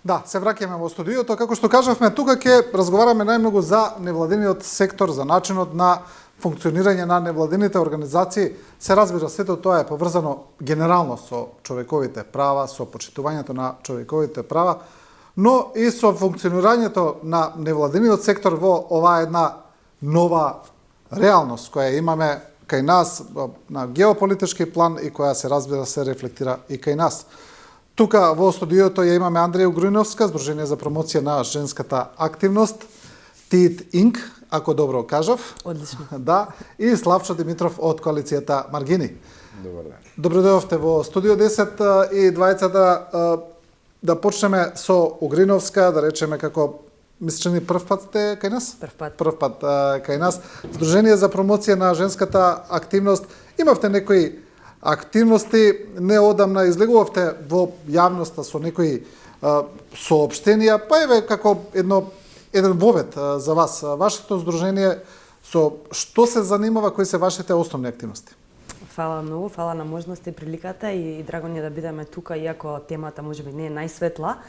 Да, се враќаме во студиото. Како што кажавме, тука ќе разговараме најмногу за невладиниот сектор, за начинот на функционирање на невладините организации. Се разбира, сето тоа е поврзано генерално со човековите права, со почитувањето на човековите права, но и со функционирањето на невладиниот сектор во оваа една нова реалност која имаме кај нас на геополитички план и која се разбира се рефлектира и кај нас. Тука во студиото ја имаме Андреја Угриновска, Сдружение за промоција на женската активност, ТИТ Инк, ако добро кажав. Одлично. Да, и Славчо Димитров од коалицијата Маргини. Добар ден. Добро дојдовте во студио 10 и двајцата да почнеме со Угриновска, да речеме како мислечени прв пат сте кај нас? Прв пат кај нас. Сдружение за промоција на женската активност. Имавте некои активности, неодамна излегувавте во јавноста со некои соопштенија, па еве како еден вовет за вас. Вашето здружение со што се занимава, кои се вашите основни активности? Фала многу, фала на можноста и приликата и драго ни е да бидеме тука, иако темата можеби не е најсветла.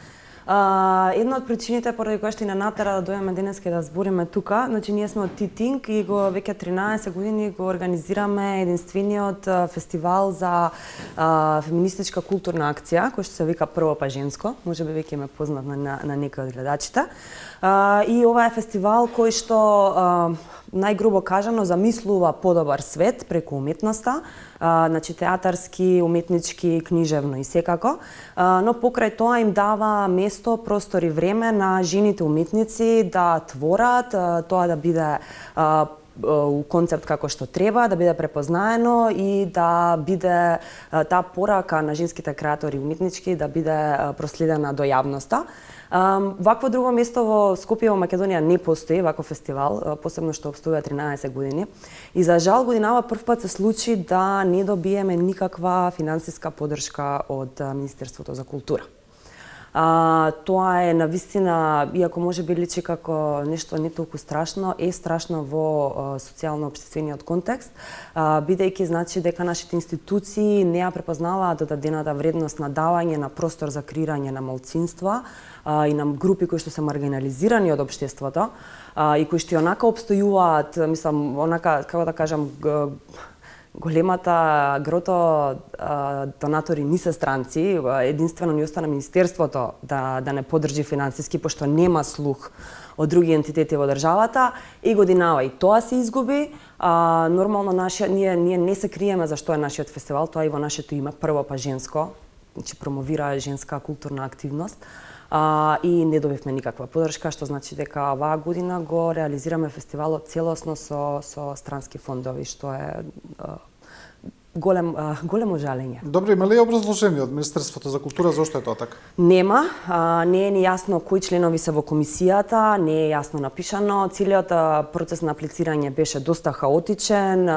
Една од причините поради која што и на натера да дојдеме денеска да збориме тука, значи ние сме од ТИТ Инк и го веќе 13 години го организираме единствениот фестивал за феминистичка културна акција, кој што се вика Прво па женско, можеби веќе им е познат на некои од гледачите. И ова е фестивал кој што најгрубо кажано замислува подобар свет преку уметноста, значи театарски, уметнички, книжевно и секако, но покрај тоа им дава место, простор и време на жените уметници да творат, тоа да биде концепт како што треба, да биде препознаено и да биде таа порака на женските креатори уметнички да биде проследена до јавноста. Вакво друго место во Скопје во Македонија не постои ваков фестивал, посебно што обстојува 13 години. И за жал годинава прв пат се случи да не добиеме никаква финансиска поддршка од Министерството за култура. Тоа е навистина, иако може би личи како нешто не толку страшно, е страшно во социјално-општествениот контекст, бидејќи значи дека нашите институции не ја препознаваат додадената вредност на давање на простор за креирање на малцинства и на групи кои што се маргинализирани од општеството и кои што онака обстојуваат, мислам, онака, како да кажам, големата грото донатори не се странци, единствено ни остана Министерството да не поддржи финансиски, пошто нема слух од други ентитети во државата и годинава и тоа се изгуби. Нормално ние не се криеме за што е нашиот фестивал, тоа и во нашето име Прво па женско, значи промовира женска културна активност. И не добивме никаква поддршка, што значи дека оваа година го реализираме фестивалот целосно со странски фондови, што е големо жалење. Добро, има ли образложение од Министерството за култура зошто е тоа така? Нема, не е ни јасно кои членови се во комисијата, не е јасно напишано. Целиот процес на аплицирање беше доста хаотичен,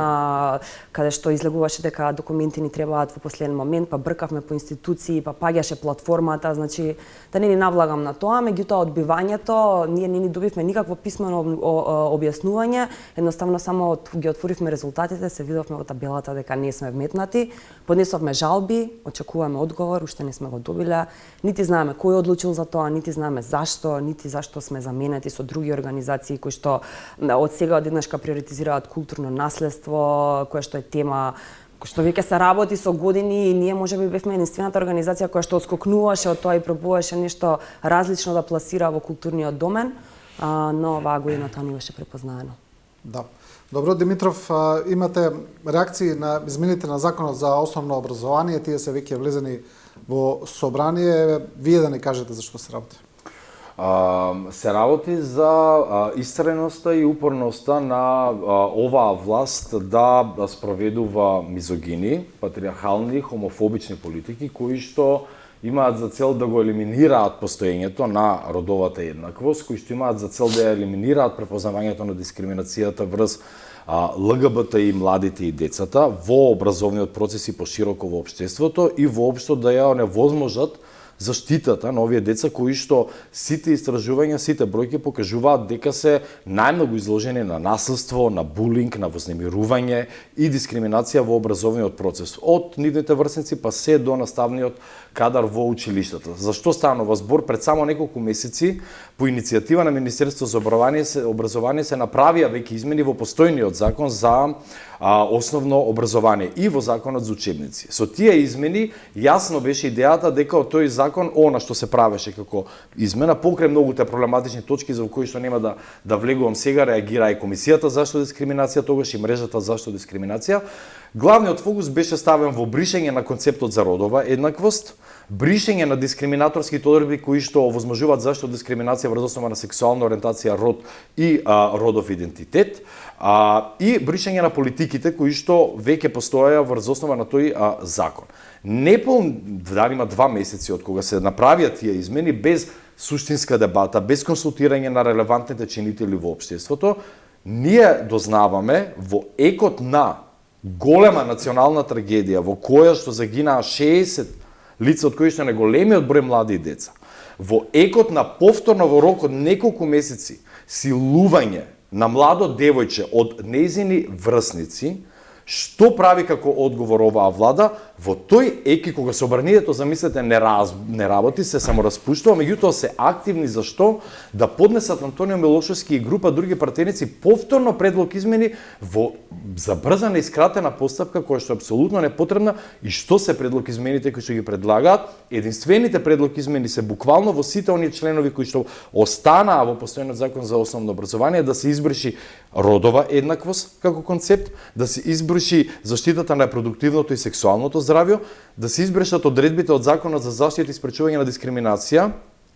каде што излегуваше дека документи ни требаат во последен момент, па бркавме по институции, па паѓаше платформата, значи да не ни навлагам на тоа, меѓутоа одбивањето, ние не ни добивме никакво писмено објаснување, едноставно само ги отворивме резултатите, се видовме во табелата дека не сме вметнати, поднесовме жалби, очекуваме одговор, уште не сме го добиле, нити знаеме кој одлучил за тоа, нити знаеме зашто, нити зашто сме заменети со други организации кои што од сега одеднашка приоритизираат културно наследство, кое што е тема што веќе се работи со години и ние можеби бевме единствената организација која што отскокнуваше од тоа и пробуваше нешто различно да пласира во културниот домен, но оваа година тоа не беше препознаено. Да. Добро, Димитров, имате реакции на измените на Законот за основно образование, тие се веќе влезени во собрание, вие да ни кажете за што се работи? Се работи за истреноста и упорноста на оваа власт да спроведува мизогини, патриархални, хомофобични политики кои што имаат за цел да го елиминираат постоењето на родовата еднаквост, кои што имаат за цел да ја елиминираат препознавањето на дискриминацијата врз ЛГБТ и младите и децата во образовниот процес и пошироко во општеството и воопшто да ја оневозможат заштитата на овие деца кои што сите истражувања, сите бројки покажуваат дека се најмногу изложени на насилство, на булинг, на вознемирување и дискриминација во образовниот процес. Од нивните врсници па се до наставниот кадар во училиштата. Зашто станува збор? Пред само неколку месеци по иницијатива на Министерството за образование се направија веќе измени во постојниот закон за основно образование и во законот за учебници. Со тие измени јасно беше идејата дека од тој закон она што се правеше како измена покрај многуте проблематични точки за кои што нема да влегувам сега, реагира и Комисијата зашто дискриминација, тогаш и мрежата зашто дискриминација. Главниот фокус беше ставен во бришење на концептот за родова еднаквост, бришење на дискриминаторските одредби кои што овозможуваат зашто дискриминација врз основа на сексуална ориентација, род и родов идентитет, и бришење на политиките кои што веќе постоеа врз основа на тој закон. Има 2 месеци од кога се направија тие измени без суштинска дебата, без консултирање на релевантните чинители во општеството, ние дознаваме во екот на голема национална трагедија во која што загинаа 60 лица, од кои што неголемиот број млади и деца. Во екот на повторно во рок од неколку месеци силување на младо девојче од нејзини врсници, што прави како одговор оваа влада? Во тој еки кога собранието, замислете, не работи, се само распуштува, меѓутоа се активни за што? Да поднесат Антонио Милошевски и група други партеници повторно предлог измени во забрзана и скратена постапка која што е апсолутно непотребна. И што се предлог измените кои што ги предлагаат? Единствените предлог измени се буквално во сите оние членови кои што останаа во постојниот закон за основно образование, да се избриши родова еднаквост како концепт, да се избриши заштитата на репродуктивното и сексуалното здравје, да се избришат одредбите од Законот за заштита и спречување на дискриминација,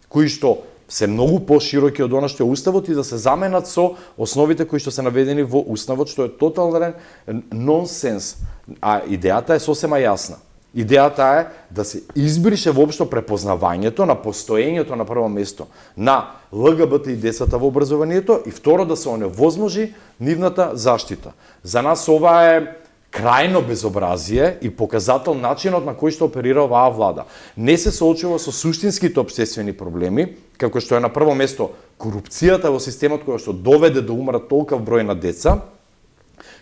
кои што се многу пошироки од она што е Уставот, и да се заменат со основите кои што се наведени во Уставот, што е тотален нонсенс. А идејата е сосема јасна. Идејата е да се избрише воопшто препознавањето на постоењето на прво место на ЛГБТ и децата во образованието, и второ да се оневозможи нивната заштита. За нас ова е крајно безобразие и показател начинот на кој што оперира оваа влада. Не се соочува со суштинските општествени проблеми, како што е на прво место корупцијата во системот која што доведе до умрат толков број на деца.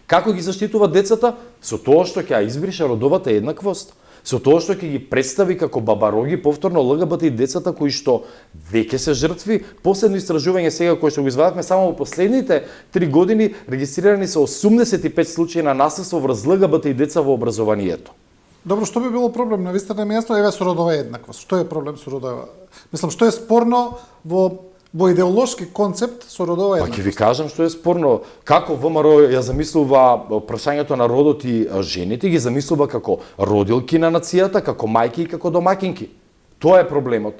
Како ги заштитува децата? Со тоа што ќе ја избрише родовата еднаквост, со тоа што ќе ги представи како бабароги повторно ЛГБТ и децата кои што веќе се жртви. Последно истражување сега кое што го извадавме, само во последните 3 години регистрирани се 85 случаи на насилство врз ЛГБТ и деца во образованието. Добро, што би било проблем на вистина место? Еве со родова еднаквост. Што е проблем со родова? Мислам, што е спорно во идеолошки концепт со родова еднаквост? Па ќе ви кажам што е спорно. Како ВМРО ја замислува прашањето на родот и жените, ги замислува како родилки на нацијата, како мајки и како домакинки. Тоа е проблемот.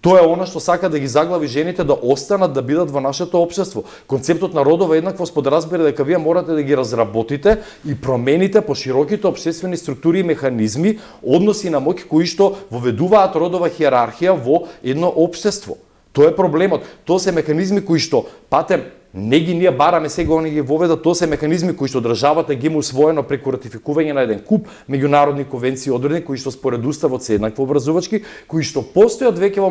Тоа е она што сака да ги заглави жените да останат да бидат во нашето општество. Концептот на родова еднаквост подразбира дека вие морате да ги разработите и промените по широките општествени структури и механизми, односи на моќ кои што воведуваат родова хиерархија во едно општество. Тоа е проблемот. Тоа се механизми кои што, патем, не ги ние бараме сега, они ги воведат, тоа се механизми кои што државата ги има усвоено преку ратификување на еден куп меѓународни конвенции и одредби кои што според уставот се еднакво образувачки, кои што постојат веќе во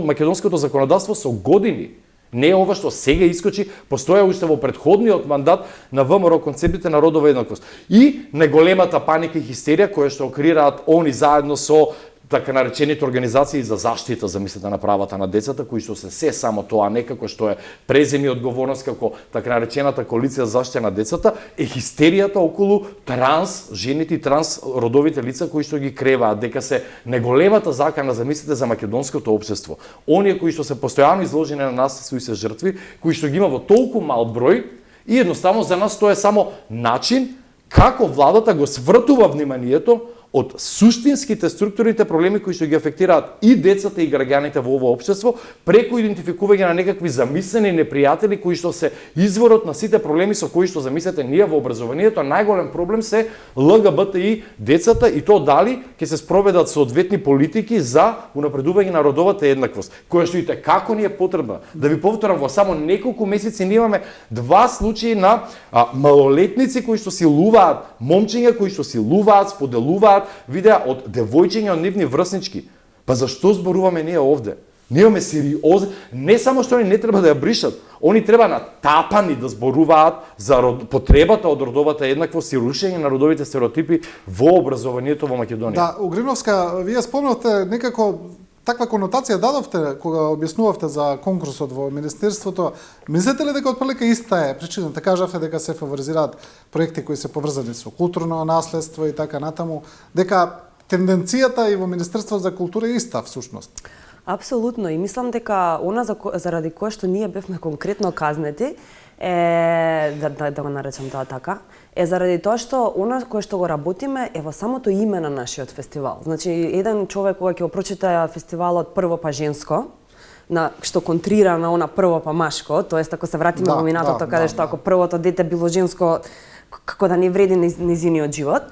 македонското законодавство со години. Не е ова што сега искочи, постоја уште во претходниот мандат на ВМРО концептите на родова еднаквост. И неголемата паника и хистерија која што креираат они заедно со така наречените организации за заштита, замислете, на правата на децата, кои што се само тоа, некако што е преземи одговорност како така наречената коалиција за заштита на децата, е хистеријата околу транс жените и транс родовите лица кои што ги креваат, дека се неголемата закана, замислете, за македонското општество. Оние кои што се постојано изложени на насилство и се жртви, кои што ги има во толку мал број, и едноставно за нас тоа е само начин како владата го свртува вниманието од суштинските структурните проблеми кои што ги афектираат и децата и граѓаните во ово општество, преку идентификување на некакви замислени непријатели кои што се изворот на сите проблеми со кои што, замислете, ние во образованието, најголем проблем се ЛГБТ и децата, и то дали ќе се спроведат соодветни политики за унапредување на родовата еднаквост, која што и како ни е потребна. Да ви повторам, во само неколку месеци ние имаме 2 случаи на малолетници кои што силуваат момчиња, кои што силуваат, споделуваат видеа од девојчиња од нивни врснички. Па зашто зборуваме ние овде? Ние имаме сериозни, не само што они не треба да ја бришат, они треба натапани да зборуваат за потребата од родовата еднаквост и рушење на родовите стереотипи во образованието во Македонија. Да, Угриновска, вие спомнавте некако таква конотација дадовте кога објаснувавте за конкурсот во Министерството. Мислите ли дека отприлика иста е причината? Кажавте дека се фаворизираат проекти кои се поврзани со културно наследство и така натаму, дека тенденцијата и во Министерството за култура е иста всушност. Апсолутно, и мислам дека она заради кое што ние бевме конкретно казнети е да го наречам тоа така, е заради тоа што она кое што го работиме е во самото име на нашиот фестивал. Значи, еден човек кога ќе го прочита фестивалот Прво па женско, што контрира на она прво па машко, тоест ако се вратиме во минатото каде што ако првото дете било женско, како да не вреди низиниот живот,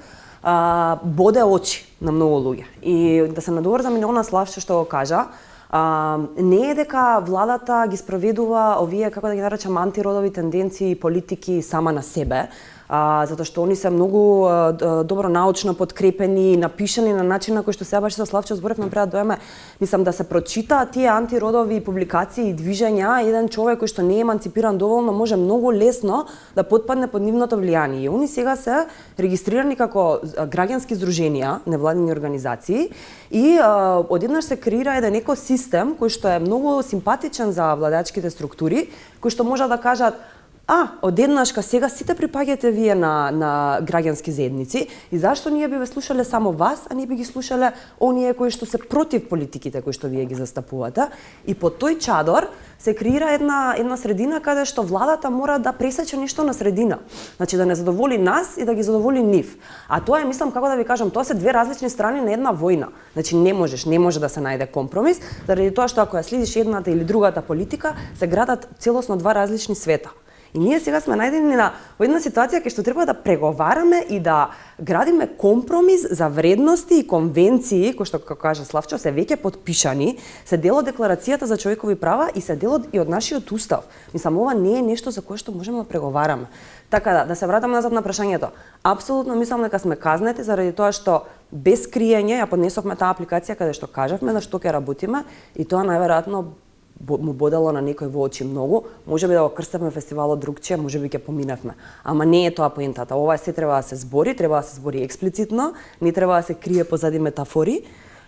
боде очи на многу луѓе. И да се надоврзам и на она Славче што го кажа, не е дека владата ги спроведува овие, како да ги наречам, антиродови тенденции и политики сама на себе, затоа што они се многу добро научно подкрепени и напишани на начин на кој што сега баш со Славче зборевме пред да доеме, мислам да се прочитаат тие антиродови публикации и движења, еден човек кој што не е еманципиран доволно може многу лесно да потпадне под нивното влијание. И они сега се регистрирани како граѓански здруженија, невладини организации и одеднаш се креира еден екосистем кој што е многу симпатичен за владачките структури, кои што можат да кажат одеднашка сега сите припаѓате вие на граѓански заедници и зашто ние би ве слушале само вас, а не би ги слушале оние кои што се против политиките кои што вие ги застапувате. И под тој чадор се креира една средина каде што владата мора да пресече нешто на средина. Значи да не задоволи нас и да ги задоволи нив. А тоа е, мислам, како да ви кажам, тоа се две различни страни на една војна. Значи не може да се најде компромис, заради тоа што ако ја следиш едната или другата политика, се градат целосно два различни света. И ние сега сме најдени во една ситуација кај што треба да преговараме и да градиме компромис за вредности и конвенции, кои што, како кажа Славчо, се веќе потпишани, се дел од Декларацијата за човекови права и се дел и од нашиот устав. Мислам, ова не е нешто за кое што можеме да преговараме. Така да се вратам назад на прашањето. Апсолутно мислам дека сме казнети заради тоа што без криење ја поднесовме таа апликација каде што кажавме на што ќе работиме и тоа најверојатно му бодело на некој во очи многу, можеби да го крстевме фестивалот другче, можеби ќе поминавме. Ама не е тоа поентата. Ова се треба да се збори експлицитно, не треба да се крие позади метафори.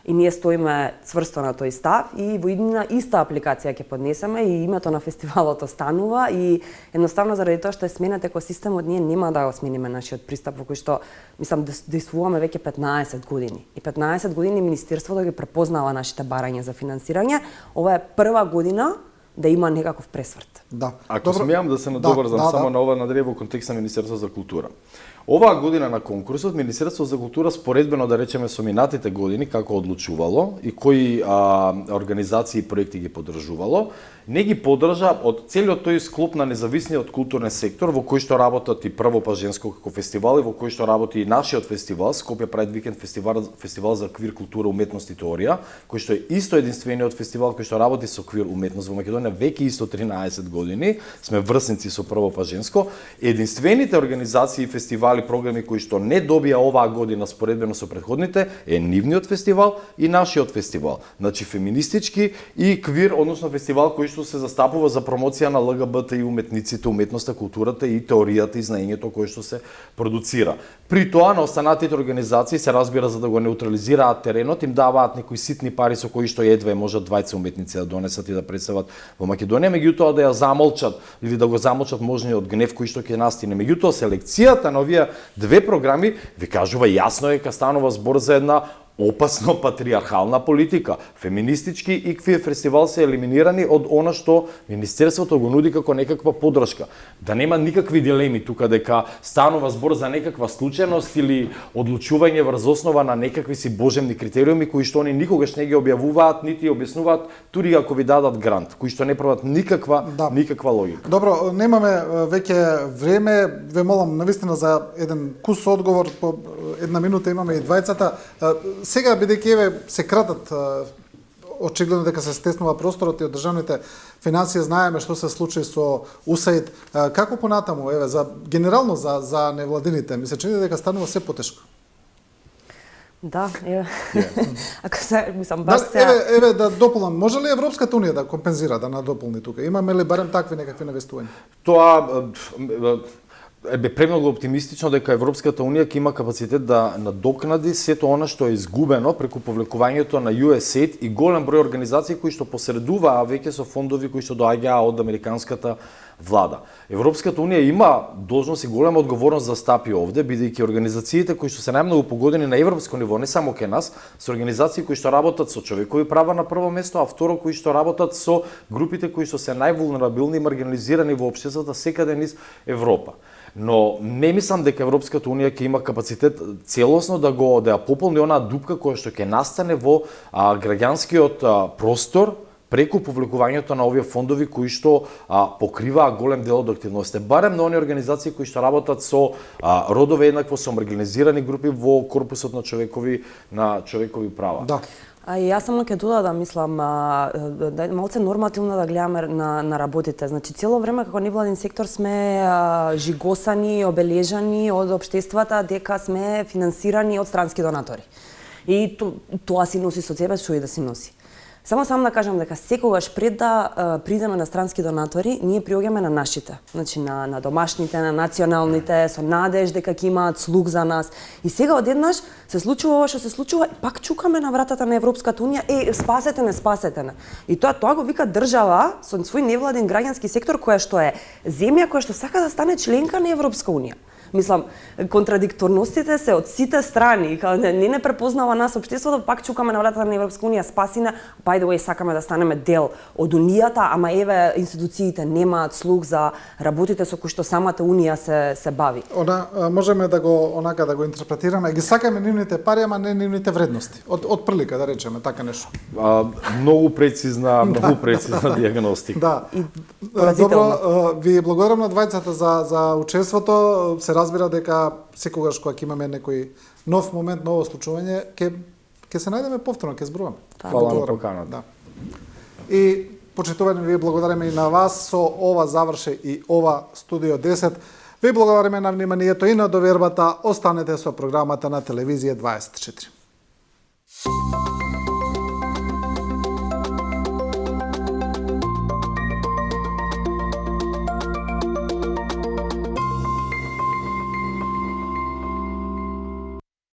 И ние стоиме цврсто на тој став и во иднина иста апликација ќе поднесеме и името на фестивалот останува и едноставно заради тоа што е сменет екосистемот, ние нема да го смениме нашиот пристап во кој што, мислам, действуваме веќе 15 години. И 15 години Министерството ги препознава нашите барања за финансирање. Ова е прва година да има некаков пресврт. Да. Ако смеам да се надоврзам само на ова надрев во контекст на Министерството за култура. Оваа година на конкурсот Министерството за култура споредбено да речеме со минатите години како одлучувало и кои организации и проекти ги поддржувало, не ги поддржа од целиот тој склоп на независниот културен сектор во кој што работат и Прво па женско како фестивал и во кој што работи и нашиот фестивал, Скопје Прайд Викенд фестивал за квир култура, уметност и теорија, кој што е исто единствениот фестивал кој што работи со квир уметност во Македонија веќе исто 13 години, сме врсници со Прво па женско. Единствените организации и фестивали програми кои што не добија оваа година споредбено со претходните е нивниот фестивал и нашиот фестивал. Значи феминистички и квир, односно фестивал кој што се застапува за промоција на ЛГБТ и уметниците, уметноста, културата и теоријата и знаењето кое што се продуцира. При тоа на останатите организации се разбира за да го неутрализираат теренот, им даваат некои ситни пари со кои што едва можат 20 уметници да донесат и да представат во Македонија, меѓутоа да ја замолчат или да го замолчат можниот гнев кој што ќе настине. Меѓутоа селекцијата на овие две програми ви кажува јасно дека станува збор за една опасно патриархална политика. Феминистички и квир фестивал се елиминирани од она што Министерството го нуди како некаква поддршка. Да нема никакви дилеми тука дека станува збор за некаква случајност или одлучување врз основа на некакви си божемни критериуми кои што они никогаш не ги објавуваат, нити објаснуваат, тури ако ви дадат грант, кои што не прават никаква логика. Добро, немаме веќе време, ве молам навистина за еден кус одговор, по една минута имаме и двајцата. Сега, бидејќи еве се кратат, очигледно дека се стеснува просторот и од државните финансии, знаеме што се случи со УСАИД. Како понатаму, генерално за невладините, ми се чини дека станува се потешко? Да, еве. Ако се, мислам, Да, баш се... еве да дополнам, може ли Европската унија да компензира, да надополни тука? Имаме ли барем такви некакви навестувања? Тоа премногу оптимистично дека Европската унија ќе има капацитет да надокнади сето она што е изгубено преку повлекувањето на USAID и голем број организации кои што посредуваа веќе со фондови кои што доаѓаа од американската влада. Европската унија има должност и голема одговорност да стапи овде, бидејќи организациите кои што се најмногу погодени на европско ниво, не само кај нас, се организации кои што работат со човекови права на прво место, а второ кои што работат со групите кои што се највулнерабилни и маргинализирани во општеството секаде низ Европа. Но не мислам дека Европската унија ќе има капацитет целосно да ја пополни онаа дупка која што ќе настане во граѓанскиот простор преку повлекувањето на овие фондови кои што покриваа голем дел од активностите, барем на оние организации кои што работат со родове еднакво со маргинализирани групи во корпусот на човекови права. Да. А и јас само ќе додадам, мислам, малце нормативно да гледаме на работите. Значи, цело време како невладин сектор сме жигосани, обележани од општествата дека сме финансирани од странски донатори. И тоа си носи со себе што и да си носи. Само да кажам дека секогаш пред да придеме на странски донатори, ние приоѓаме на нашите. Значи на домашните, на националните, со надеж дека ќе имаат слух за нас. И сега одеднаш се случува ова што се случува, пак чукаме на вратата на Европската унија, спасете не. И тоа го вика држава со свој невладин граѓански сектор која што е земја која што сака да стане членка на Европска унија. Мислам, контрадикторностите се од сите страни, не препознава нас општеството, пак чукаме на вратата на Европска унија, спасина, by the way, сакаме да станеме дел од унијата, ама еве институциите немаат слух за работите со кои што самата унија се бави. Можеме да го интерпретираме, ги сакаме нивните пари, ама не нивните вредности. Од прилика да речеме така нешто. Многу прецизна диагностика. Да. Добро, ви благодарам на двајцата за учеството. Се разбира дека секогаш кога ќе имаме некој нов момент, ново случување, ќе се најдеме повторно, ќе зборуваме. Фала на поканата. Да. И почитувани, ви благодариме и на вас, со ова заврши и ова Студио 10. Ви благодариме на вниманието и на довербата. Останете со програмата на Телевизија 24.